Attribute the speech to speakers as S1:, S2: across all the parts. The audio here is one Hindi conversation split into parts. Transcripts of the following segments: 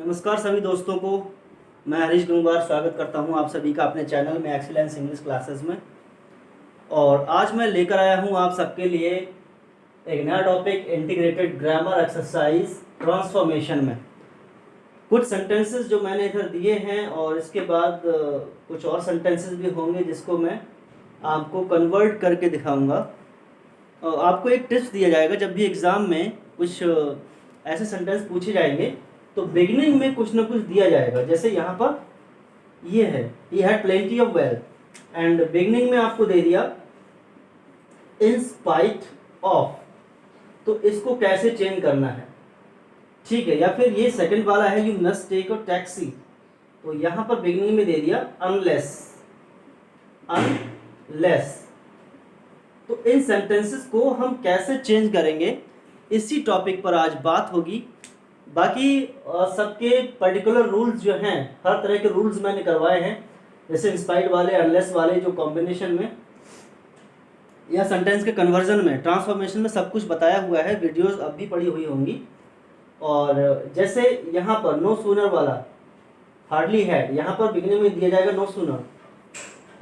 S1: नमस्कार सभी दोस्तों को। मैं हरीश गंगवार स्वागत करता हूं आप सभी का अपने चैनल में एक्सीलेंस इंग्लिश क्लासेस में। और आज मैं लेकर आया हूं आप सबके लिए एक नया topic, integrated grammar exercise transformation में। कुछ सेंटेंसेस जो मैंने इधर दिए हैं और इसके बाद कुछ और सेंटेंसेस भी होंगे जिसको मैं आपको कन्वर्ट करके दिखाऊंगा। आपको एक टिप्स दिया जाएगा जब भी एग्ज़ाम में कुछ ऐसे सेंटेंस पूछे जाएंगे तो बिगिनिंग में कुछ ना कुछ दिया जाएगा। जैसे यहाँ पर ये है, he had plenty of wealth, and beginning में आपको दे दिया इन स्पाइट ऑफ। तो इसको कैसे चेंज करना है, ठीक है। या फिर ये सेकंड वाला है, you must take a taxi, तो यहाँ पर बिगिनिंग में दे दिया अनलेस। तो इन सेंटेंसेस को हम कैसे चेंज करेंगे, इसी टॉपिक पर आज बात होगी। बाकी सबके पर्टिकुलर रूल्स जो हैं, हर तरह के रूल्स मैंने करवाए हैं, जैसे इंस्पायर्ड वाले, अनलेस वाले, जो कॉम्बिनेशन में या सेंटेंस के कन्वर्जन में, ट्रांसफॉर्मेशन में सब कुछ बताया हुआ है। वीडियोस अब भी पड़ी हुई होंगी। और जैसे यहाँ पर नो सूनर वाला, हार्डली हैड, यहाँ पर बिगिनिंग में दिया जाएगा no sooner.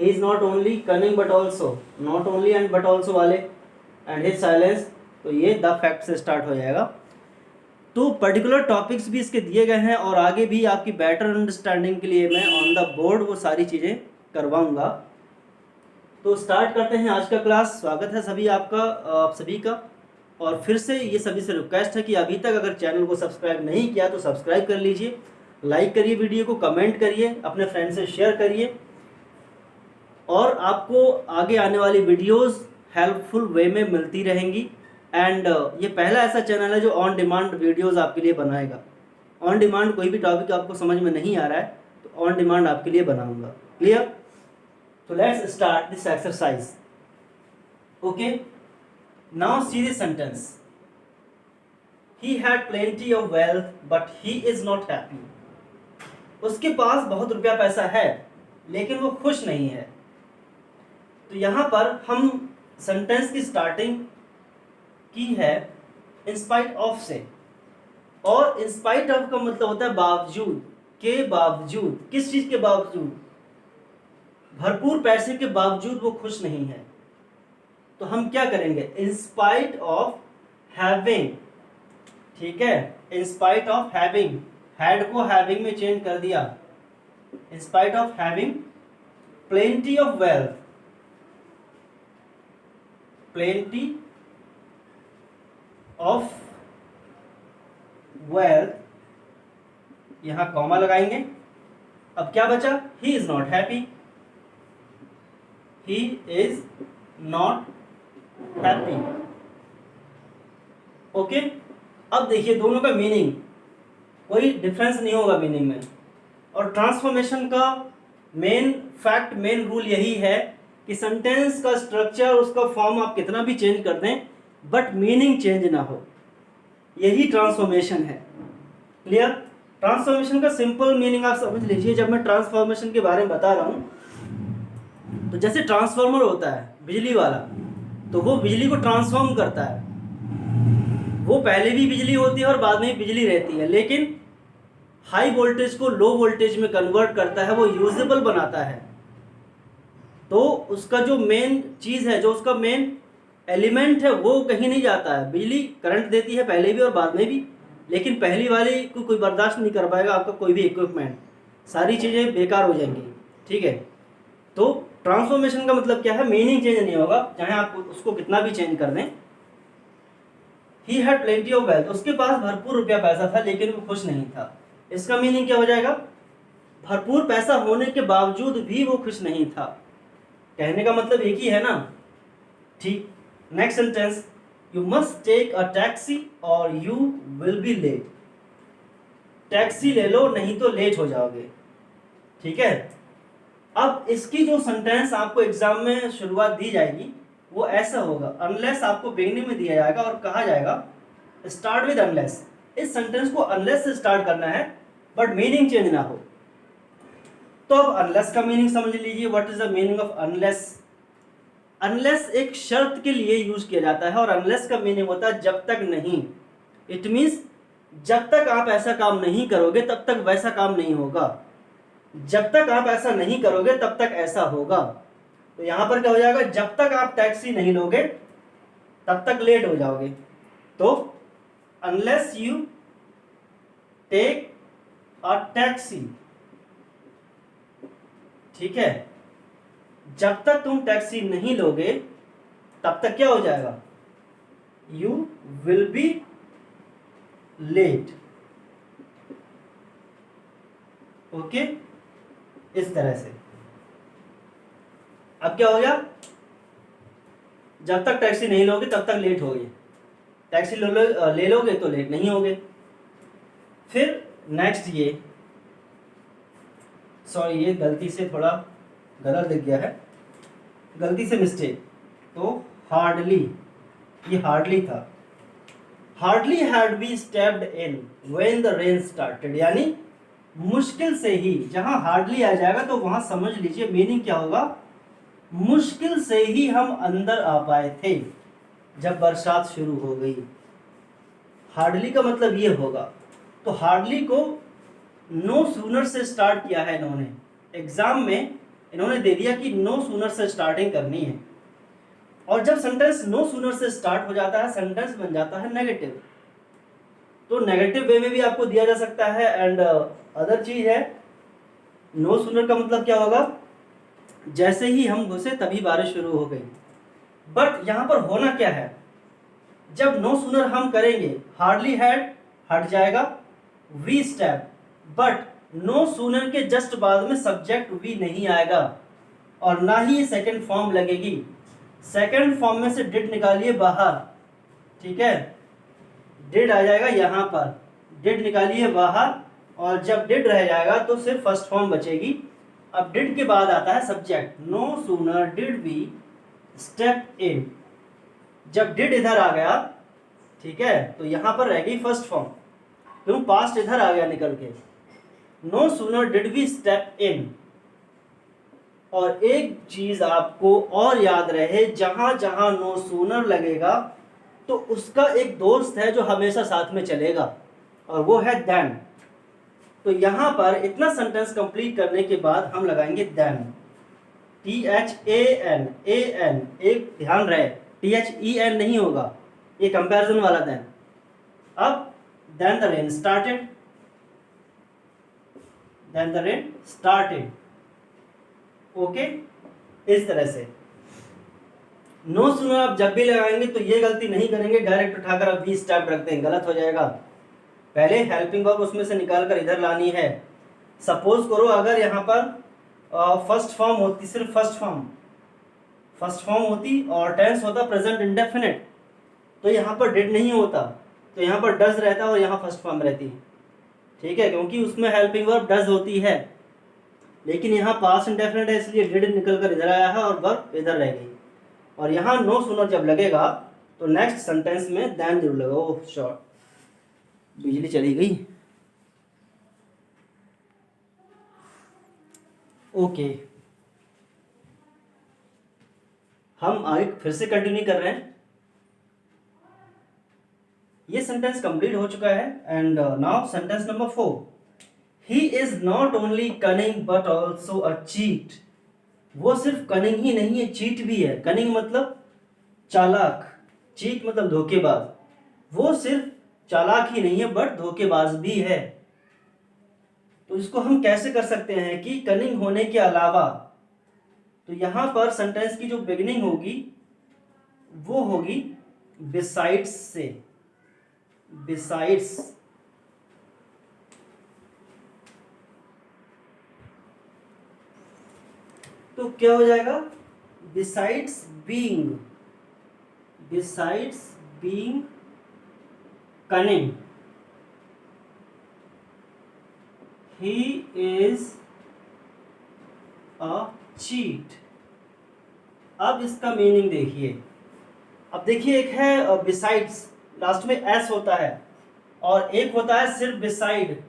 S1: He is not only cunning but also, not only and but also वाले, एंड हिज साइलेंस, तो ये द फैक्ट से स्टार्ट हो जाएगा। तो पर्टिकुलर टॉपिक्स भी इसके दिए गए हैं और आगे भी आपकी बेटर अंडरस्टैंडिंग के लिए मैं ऑन द बोर्ड वो सारी चीज़ें करवाऊंगा। तो स्टार्ट करते हैं आज का क्लास। स्वागत है सभी आपका, आप सभी का। और फिर से ये सभी से रिक्वेस्ट है कि अभी तक अगर चैनल को सब्सक्राइब नहीं किया तो सब्सक्राइब कर लीजिए, लाइक करिए वीडियो को, कमेंट करिए, अपने फ्रेंड से शेयर करिए। और आपको आगे आने वाली वीडियोस हेल्पफुल वे में मिलती रहेंगी। एंड ये पहला ऐसा चैनल है जो ऑन डिमांड वीडियोस आपके लिए बनाएगा। ऑन डिमांड कोई भी टॉपिक आपको समझ में नहीं आ रहा है तो ऑन डिमांड आपके लिए बनाऊंगा। क्लियर? तो let's start this exercise. Okay, now see this sentence, he had plenty of wealth but he is not happy. उसके पास बहुत रुपया पैसा है लेकिन वो खुश नहीं है। तो यहाँ पर हम सेंटेंस की स्टार्टिंग की है इंस्पाइट ऑफ से, और इंस्पाइट ऑफ का मतलब होता है बावजूद, के बावजूद। किस चीज के बावजूद? भरपूर पैसे के बावजूद वो खुश नहीं है। तो हम क्या करेंगे, इंस्पाइट ऑफ हैविंग, ठीक है। इंस्पाइट ऑफ हैविंग, हैड को हैविंग में चेंज कर दिया। In spite of having plenty of wealth, plenty of wealth, यहां कॉमा लगाएंगे। अब क्या बचा, ही is not happy, he is not happy. Okay, अब देखिए दोनों का मीनिंग, कोई डिफरेंस नहीं होगा मीनिंग में। और ट्रांसफॉर्मेशन का मेन फैक्ट, मेन रूल यही है कि सेंटेंस का स्ट्रक्चर, उसका फॉर्म आप कितना भी चेंज कर दें बट मीनिंग चेंज ना हो, यही ट्रांसफॉर्मेशन है। क्लियर? ट्रांसफॉर्मेशन का सिंपल मीनिंग आप समझ लीजिए। जब मैं ट्रांसफॉर्मेशन के बारे में बता रहा हूं तो जैसे ट्रांसफार्मर होता है बिजली वाला, तो वो बिजली को ट्रांसफॉर्म करता है। वो पहले भी बिजली होती है और बाद में भी बिजली रहती है, लेकिन हाई वोल्टेज को लो वोल्टेज में कन्वर्ट करता है, वो यूजेबल बनाता है। तो उसका जो मेन चीज़ है, जो उसका मेन एलिमेंट है, वो कहीं नहीं जाता है। बिजली करंट देती है पहले भी और बाद में भी, लेकिन पहली वाली को कोई बर्दाश्त नहीं कर पाएगा आपका कोई भी इक्विपमेंट, सारी चीज़ें बेकार हो जाएंगी, ठीक है। तो ट्रांसफॉर्मेशन का मतलब क्या है, मीनिंग चेंज नहीं होगा चाहे आप उसको कितना भी चेंज कर दें। He had plenty of wealth, उसके पास भरपूर रुपया पैसा था लेकिन वो खुश नहीं था। इसका मीनिंग क्या हो जाएगा, भरपूर पैसा होने के बावजूद भी वो खुश नहीं था। कहने का मतलब एक ही है ना, ठीक। Next sentence, you must take a taxi or you will be late. Taxi ले लो नहीं तो लेट हो जाओगे, ठीक है। अब इसकी जो सेंटेंस आपको एग्जाम में शुरुआत दी जाएगी वो ऐसा होगा, अनलेस आपको बिगिनिंग में दिया जाएगा और कहा जाएगा स्टार्ट विद अनलेस। इस सेंटेंस को अनलेस से स्टार्ट करना है बट मीनिंग चेंज ना हो। तो अब अनलेस का मीनिंग समझ लीजिए। What is the meaning of unless? Unless एक शर्त के लिए यूज किया जाता है और अनलेस का मीनिंग होता है जब तक नहीं। इट मीन्स जब तक आप ऐसा काम नहीं करोगे तब तक वैसा काम नहीं होगा, जब तक आप ऐसा नहीं करोगे तब तक ऐसा होगा। तो यहां पर क्या हो जाएगा, जब तक आप टैक्सी नहीं लोगे तब तक लेट हो जाओगे। तो unless you take a taxi, ठीक है, जब तक तुम टैक्सी नहीं लोगे तब तक क्या हो जाएगा, you will be late. Okay, इस तरह से। अब क्या हो गया, जब तक टैक्सी नहीं लोगे तब तक लेट होगे, टैक्सी ले लोगे तो लेट नहीं होगे। फिर नेक्स्ट ये, सॉरी ये गलती से थोड़ा गलत लिख गया है, गलती से मिस्टेक। तो हार्डली, ये हार्डली था, hardly had be stepped in when the rain started, यानी मुश्किल से ही, जहां हार्डली आ जाएगा तो वहां समझ लीजिए मीनिंग क्या होगा, मुश्किल से ही हम अंदर आ पाए थे जब बरसात शुरू हो गई। हार्डली का मतलब ये होगा। तो हार्डली को नो सूनर से स्टार्ट किया है इन्होंने, एग्जाम में इन्होंने दे दिया कि नो सूनर से स्टार्टिंग करनी है, और जब सेंटेंस नो सूनर से स्टार्ट हो जाता है सेंटेंस बन जाता है नेगेटिव। तो नेगेटिव वे में भी आपको दिया जा सकता है। एंड अदर चीज है, नो सूनर का मतलब क्या होगा, जैसे ही हम घुसे तभी बारिश शुरू हो गई। बट यहां पर होना क्या है, जब नो सूनर हम करेंगे हार्डली हैड हट जाएगा, we step, but no sooner के जस्ट बाद में सब्जेक्ट वी नहीं आएगा और ना ही सेकंड फॉर्म लगेगी। सेकंड फॉर्म में से डिड निकालिए बाहर, ठीक है, डिड आ जाएगा यहां पर, डिड निकालिए बाहर, और जब डिड रह जाएगा तो सिर्फ फर्स्ट फॉर्म बचेगी। अब डिड के बाद आता है subject, no sooner did we step in, जब डिड इधर आ गया, ठीक है, तो यहां पर रह गई फर्स्ट फॉर्म, क्यों, पास्ट इधर आ गया निकल के, no sooner did we step in. और एक चीज आपको और याद रहे, जहां जहां नो सूनर लगेगा तो उसका एक दोस्त है जो हमेशा साथ में चलेगा, और वो है देन। तो यहां पर इतना सेंटेंस कंप्लीट करने के बाद हम लगाएंगे देन, THAN, एक ध्यान रहे THEN नहीं होगा, ये कंपैरिजन वाला देन। अब then the rain started, then the rain started, okay, इस तरह से। नो सूनर आप जब भी लगाएंगे तो ये गलती नहीं करेंगे डायरेक्ट उठाकर आप वी स्टेप रख दें, गलत हो जाएगा। पहले हेल्पिंग वर्ब उसमें से निकाल कर इधर लानी है। सपोज करो अगर यहाँ पर फर्स्ट फॉर्म होती, सिर्फ फर्स्ट फॉर्म होती और टेंस होता प्रेजेंट इंडेफिनिट, तो यहाँ पर डिड नहीं होता, तो यहाँ पर डज रहता और यहाँ फर्स्ट फॉर्म रहती, ठीक है, क्योंकि उसमें हेल्पिंग वर्ब डज होती है। लेकिन यहाँ पास्ट इंडेफिनिट है इसलिए डिड निकल कर इधर आया है और वर्ब इधर रह गई। और यहाँ नो सूनर जब लगेगा तो नेक्स्ट सेंटेंस में देन जरूर लगेगा। ओह शॉर्ट, बिजली चली गई। ओके, हम आगे फिर से कंटिन्यू कर रहे हैं। ये सेंटेंस कंप्लीट हो चुका है। And now sentence number 4, he is not only cunning but also a cheat. वो सिर्फ कनिंग ही नहीं है, चीट भी है। कनिंग मतलब चालाक, चीट मतलब धोखेबाज। वो सिर्फ चालाक ही नहीं है बट धोखेबाज भी है। तो इसको हम कैसे कर सकते हैं कि कनिंग होने के अलावा, तो यहां पर सेंटेंस की जो बिगिनिंग होगी वो होगी बिसाइड्स से, बिसाइड्स। तो क्या हो जाएगा, besides being, besides being cunning, he is a cheat। अब इसका मीनिंग देखिए। अब देखिए एक है बिसाइड्स, लास्ट में एस होता है, और एक होता है सिर्फ बिसाइड।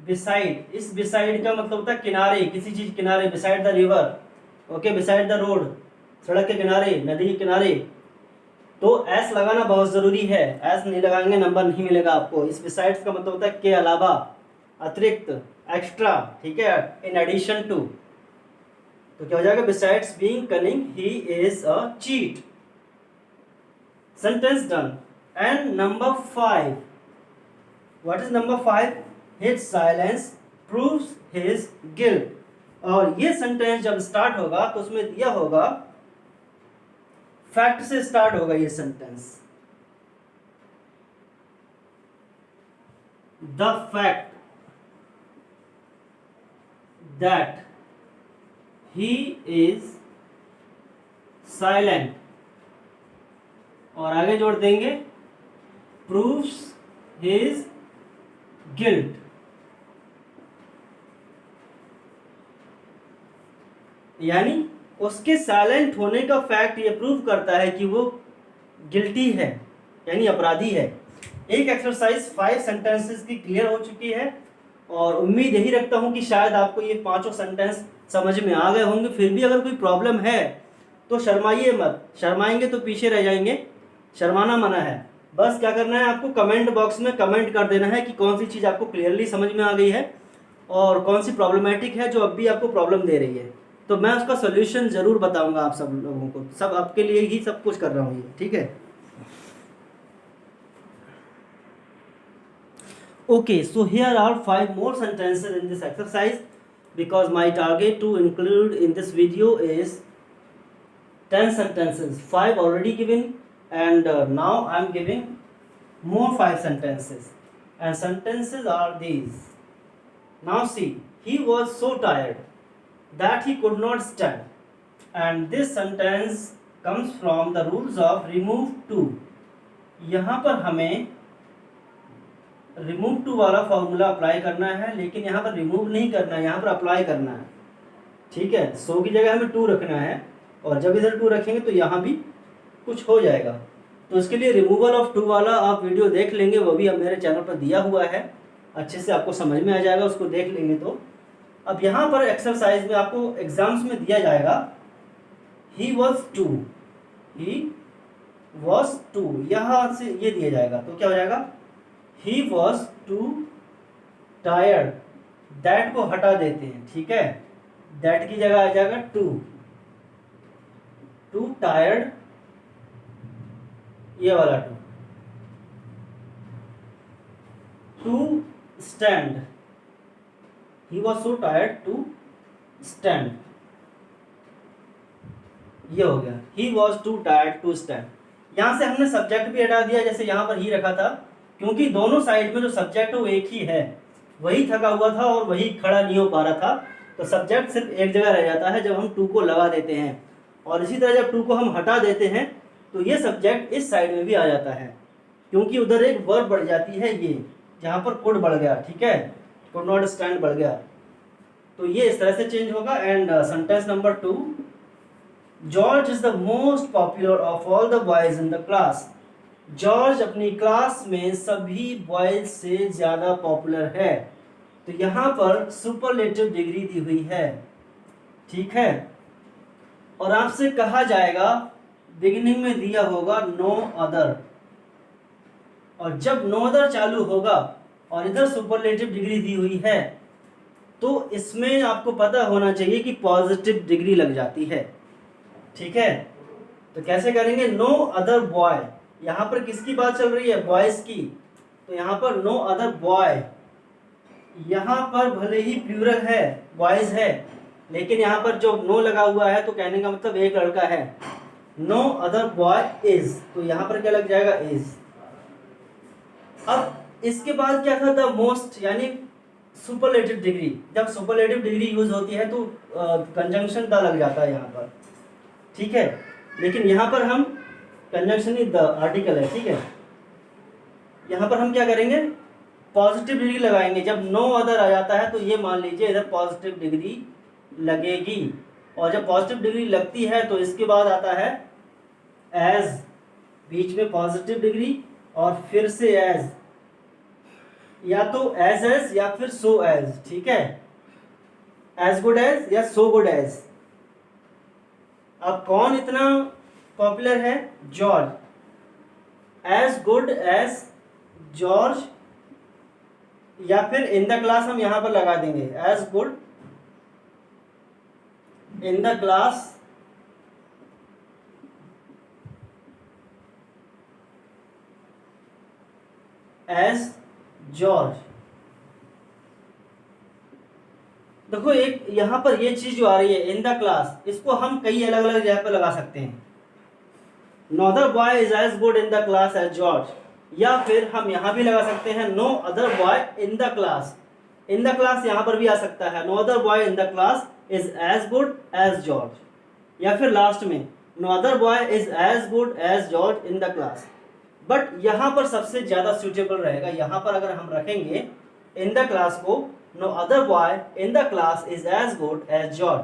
S1: बिसाइड, इस बिसाइड का मतलब होता है किनारे, किसी चीज किनारे, beside the river, okay, beside the road, सड़क के किनारे, नदी के किनारे। तो एस लगाना बहुत ज़रूरी है, एस नहीं लगाएंगे नंबर नहीं मिलेगा आपको। इस बिसाइड्स का मतलब होता है के अलावा, अतिरिक्त, एक्स्ट्रा, ठीक है, इन एडिशन टू। तो क्या हो जाएगा, besides being cunning he is a cheat. Sentence done. And number 5, what is number 5? His silence proves his guilt. और ये सेंटेंस जब स्टार्ट होगा तो उसमें दिया होगा, फैक्ट से स्टार्ट होगा ये sentence. The fact that he is silent, और आगे जोड़ देंगे प्रूव्स हिज गिल्ट। यानी उसके साइलेंट होने का फैक्ट ये प्रूव करता है कि वो गिल्टी है, यानी अपराधी है। एक एक्सरसाइज 5 सेंटेंसेस की क्लियर हो चुकी है, और उम्मीद यही रखता हूँ कि शायद आपको ये 5 सेंटेंस समझ में आ गए होंगे। फिर भी अगर कोई प्रॉब्लम है तो शर्माइए मत, शर्माएंगे तो पीछे रह जाएंगे, शर्माना मना है। बस क्या करना है, आपको कमेंट बॉक्स में कमेंट कर देना है कि कौन सी चीज़ आपको क्लियरली समझ में आ गई है और कौन सी प्रॉब्लमेटिक है जो अब भी आपको प्रॉब्लम दे रही है। तो मैं उसका सोल्यूशन ज़रूर बताऊंगा आप सब लोगों को, सब आपके लिए ही सब कुछ कर रहा हूँ ये, ठीक है। Okay, so here are 5 more sentences in this exercise, because my target to include in this video is 10 sentences. 5 already given, and now I am giving more 5 sentences, and sentences are these. Now see, he was so tired that he could not stand, and this sentence comes from the rules of remove to. यहाँ पर हमें रिमूव टू वाला फॉर्मूला अप्लाई करना है, लेकिन यहाँ पर रिमूव नहीं करना है, यहाँ पर अप्लाई करना है, ठीक है। सो की जगह हमें 2 रखना है, और जब इधर 2 रखेंगे तो यहाँ भी कुछ हो जाएगा। तो इसके लिए रिमूवल ऑफ 2 वाला आप वीडियो देख लेंगे, वो भी अब मेरे चैनल पर दिया हुआ है, अच्छे से आपको समझ में आ जाएगा, उसको देख लेंगे तो। अब यहाँ पर एक्सरसाइज में आपको एग्जाम्स में दिया जाएगा he was too, he was too, यहाँ से ये दिया जाएगा, तो क्या हो जाएगा, he was too tired। that को हटा देते हैं, ठीक है, that की जगह आ जाएगा too tired, ये वाला to stand, he was so tired to stand, ये हो गया he was too tired to stand। यहां से हमने सब्जेक्ट भी हटा दिया, जैसे यहां पर ही रखा था, क्योंकि दोनों साइड में जो सब्जेक्ट है वो एक ही है, वही थका हुआ था और वही खड़ा नहीं हो पा रहा था, तो सब्जेक्ट सिर्फ एक जगह रह जाता है जब हम टू को लगा देते हैं। और इसी तरह जब टू को हम हटा देते हैं तो ये सब्जेक्ट इस साइड में भी आ जाता है, क्योंकि उधर एक वर्ब बढ़ जाती है, ये जहाँ पर कुड बढ़ गया, ठीक है, कुड नॉट स्टैंड बढ़ गया, तो ये इस तरह से चेंज होगा। And sentence number 2, George is the most popular of all the boys in the class. George अपनी क्लास में सभी बॉयज से ज़्यादा पॉपुलर है, तो यहाँ पर सुपरलेटिव डिग्री दी हुई है, ठीक है। और आपसे कहा जाएगा, बिगिनिंग में दिया होगा नो अदर, और जब नो अदर चालू होगा और इधर सुपरलेटिव डिग्री दी हुई है, तो इसमें आपको पता होना चाहिए कि पॉजिटिव डिग्री लग जाती है, ठीक है। तो कैसे करेंगे, नो अदर बॉय, यहाँ पर किसकी बात चल रही है, बॉयज की, तो यहाँ पर नो अदर बॉय, यहाँ पर भले ही प्लूरल है, बॉयज है, लेकिन यहाँ पर जो नो लगा हुआ है तो कहने का मतलब एक लड़का है। नो अदर बॉय इज, तो यहाँ पर क्या लग जाएगा, इज। अब इसके बाद क्या था, द मोस्ट, यानी सुपरलेटिव डिग्री। जब सुपरलेटिव डिग्री यूज होती है तो कंजंक्शन द लग जाता है यहाँ पर, ठीक है, लेकिन यहाँ पर हम कंजंक्शन ही द आर्टिकल है, ठीक है। यहाँ पर हम क्या करेंगे, पॉजिटिव डिग्री लगाएंगे। जब नो अदर आ जाता है तो ये मान लीजिए इधर पॉजिटिव डिग्री लगेगी, और जब पॉजिटिव डिग्री लगती है तो इसके बाद आता है एज, बीच में पॉजिटिव डिग्री और फिर से एज, या तो एज या फिर सो एज, ठीक है, एज गुड एज या सो गुड एज। अब कौन इतना पॉपुलर है, George, as good as George, या फिर इन द क्लास हम यहां पर लगा देंगे, as good in the class as George. देखो एक यहां पर ये चीज जो आ रही है इन द क्लास, इसको हम कई अलग अलग जगह पर लगा सकते हैं। No other boy is as good in the class as George, या फिर हम यहां भी लगा सकते हैं no other boy in the class. In the class यहां पर भी आ सकता है, no other boy in the class is as good as George, या फिर लास्ट में no other boy is as good as George in the class. But यहां पर सबसे ज्यादा सुटेबल रहेगा, यहां पर अगर हम रखेंगे इन द क्लास को, no other boy in the class is as good as George.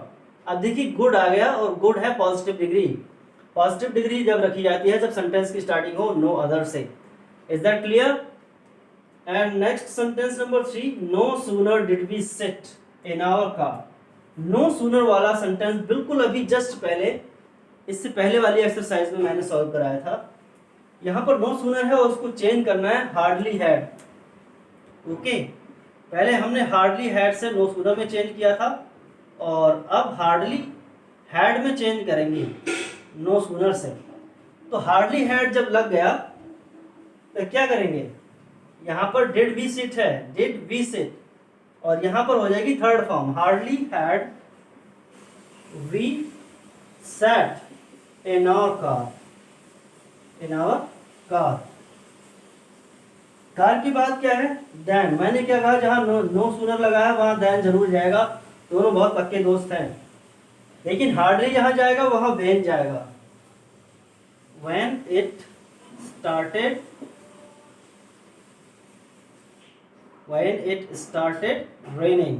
S1: अब देखिए गुड आ गया, और गुड है पॉजिटिव डिग्री। पॉजिटिव डिग्री जब रखी जाती है जब सेंटेंस की स्टार्टिंग हो नो अदर से। Is that clear? And next sentence number 3, no sooner did we sit in our car. No sooner वाला सेंटेंस बिल्कुल अभी जस्ट पहले, इससे पहले वाली एक्सरसाइज में मैंने सॉल्व कराया था। यहाँ पर नो सूनर है और उसको चेंज करना है हार्डली हैड। ओके, पहले हमने हार्डली हैड से नो सूनर में चेंज किया था, और अब हार्डली हैड में चेंज करेंगे नो सूनर से। तो हार्डली हैड जब लग गया तो क्या करेंगे, यहाँ पर डिड वी सिट है, डिड वी सिट, और यहाँ पर हो जाएगी third form, hardly had we sat in our car, in our car. Car की बात क्या है, देन। मैंने क्या कहा, जहां नो सूनर लगा है वहां देन जरूर जाएगा, दोनों बहुत पक्के दोस्त हैं। लेकिन हार्डली जहां जाएगा वहां व्हेन जाएगा, when it started, when it started raining.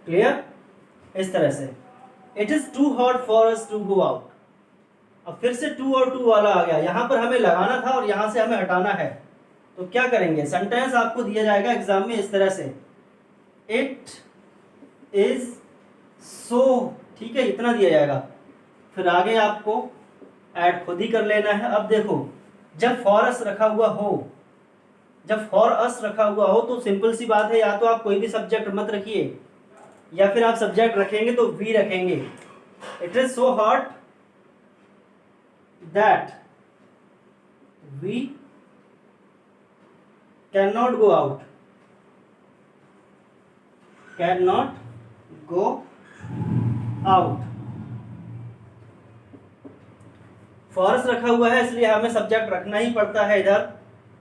S1: Clear? इस तरह से it is too hot for us to go out. अब फिर से टू और टू वाला आ गया, यहां पर हमें लगाना था और यहां से हमें हटाना है। तो क्या करेंगे, सेंटेंस आपको दिया जाएगा एग्जाम में इस तरह से, इट इज सो, ठीक है, इतना दिया जाएगा। फिर आगे आपको ऐड खुद ही कर लेना है। अब देखो, जब फॉर अस रखा हुआ हो, जब फॉर अस रखा हुआ हो तो सिंपल सी बात है, या तो आप कोई भी सब्जेक्ट मत रखिए, या फिर आप सब्जेक्ट रखेंगे तो वी रखेंगे। It is so hot that we can not go out, can not go out. Force रखा हुआ है इसलिए हमें सब्जेक्ट रखना ही पड़ता है इधर,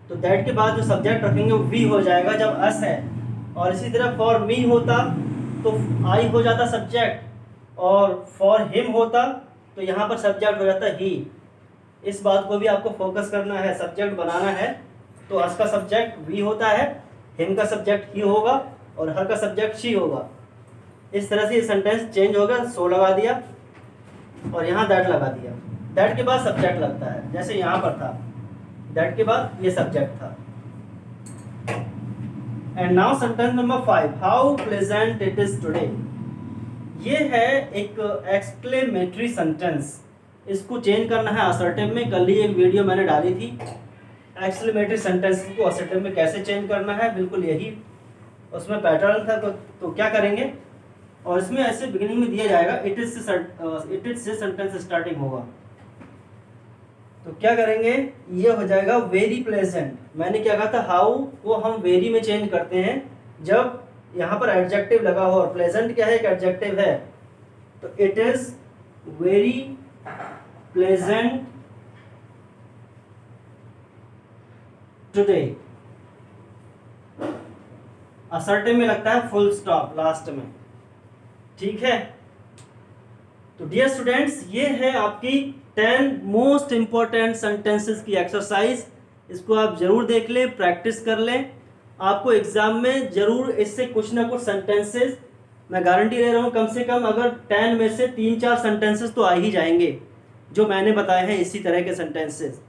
S1: तो दैट के बाद जो सब्जेक्ट रखेंगे वो वी हो जाएगा जब अस है। और इसी तरह फॉर मी होता तो आई हो जाता सब्जेक्ट, और फॉर हिम होता तो यहाँ पर सब्जेक्ट हो जाता ही। इस बात को भी आपको फोकस करना है, सब्जेक्ट बनाना है तो अस का सब्जेक्ट वी होता है, हिम का सब्जेक्ट ही होगा, और हर का सब्जेक्ट शी होगा। इस तरह से ये सेंटेंस चेंज हो गया, सो लगा दिया और यहाँ दैट लगा दिया। दैट के बाद सब्जेक्ट लगता है, जैसे यहाँ पर था, दैट के बाद ये सब्जेक्ट था। And now sentence number 5, how pleasant it is today. ये है एक एक्सक्लेमेटरी सेंटेंस, इसको चेंज करना है असर्टिव में। कल ही एक वीडियो मैंने डाली थी, एक्सक्लेमेटरी सेंटेंस को असर्टिव में कैसे चेंज करना है, बिल्कुल यही उसमें पैटर्न था। तो क्या करेंगे, और इसमें ऐसे बिगिनिंग में दिया जाएगा इट इज से सेंटेंस स्टार्टिंग होगा। तो क्या करेंगे, ये हो जाएगा वेरी प्लेजेंट। मैंने क्या कहा था, हाउ को हम वेरी में चेंज करते हैं जब यहाँ पर एडजेक्टिव लगा हो, और प्लेजेंट क्या है, एक एडजेक्टिव है। तो it is very pleasant today. Assertive में लगता है फुल स्टॉप लास्ट में, ठीक है। तो डियर स्टूडेंट्स, ये है आपकी 10 मोस्ट इंपॉर्टेंट सेंटेंसेस की एक्सरसाइज। इसको आप जरूर देख लें, प्रैक्टिस कर लें। आपको एग्जाम में जरूर इससे कुछ ना कुछ सेंटेंसेस, मैं गारंटी दे रहा हूँ, कम से कम अगर 10 में से 3-4 सेंटेंसेस तो आ ही जाएंगे जो मैंने बताए हैं, इसी तरह के सेंटेंसेस।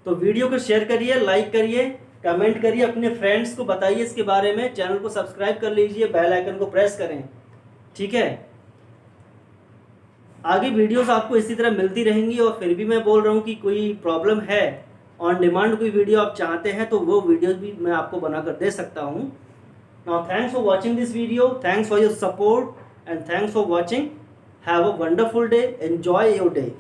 S1: तो वीडियो को शेयर करिए, लाइक करिए, कमेंट करिए, अपने फ्रेंड्स को बताइए इसके बारे में। चैनल को सब्सक्राइब कर लीजिए, बेल आइकन को प्रेस करें, ठीक है। आगे वीडियोस आपको इसी तरह मिलती रहेंगी। और फिर भी मैं बोल रहा हूँ कि कोई प्रॉब्लम है, ऑन डिमांड कोई वीडियो आप चाहते हैं तो वो वीडियोस भी मैं आपको बनाकर दे सकता हूँ। Now thanks for watching this video, thanks for your support and thanks for watching. Have a wonderful day, enjoy your day.